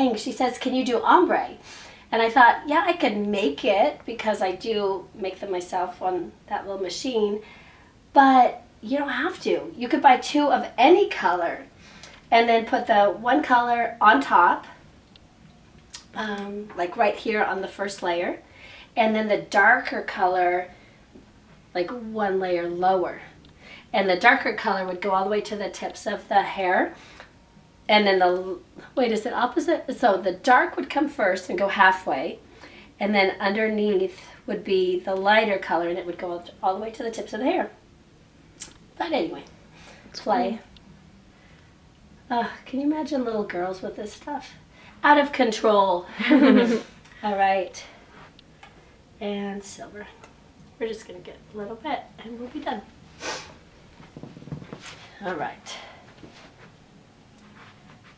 thing. She says, can you do ombre? And I thought, yeah, I could make it because I do make them myself on that little machine. But you don't have to. You could buy 2 of any color and then put the one color on top, like right here on the first layer, and then the darker color like 1 layer lower. And the darker color would go all the way to the tips of the hair. And then wait, is it opposite? So the dark would come first and go halfway. And then underneath would be the lighter color and it would go all the way to the tips of the hair. But anyway, play. Can you imagine little girls with this stuff? Out of control. All right. And silver. We're just going to get a little bit and we'll be done. All right.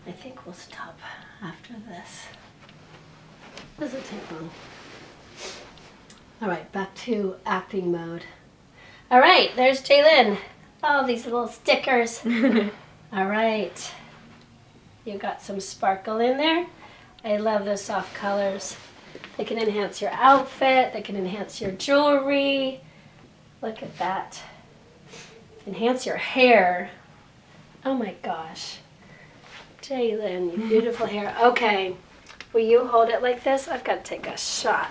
I think we'll stop after this. Doesn't take long. All right, back to acting mode. All right, there's Jaylin. Oh, these little stickers. All right. You got some sparkle in there. I love those soft colors. They can enhance your outfit. They can enhance your jewelry. Look at that. Enhance your hair. Oh my gosh. Jaylin, you beautiful hair. Okay, will you hold it like this? I've got to take a shot.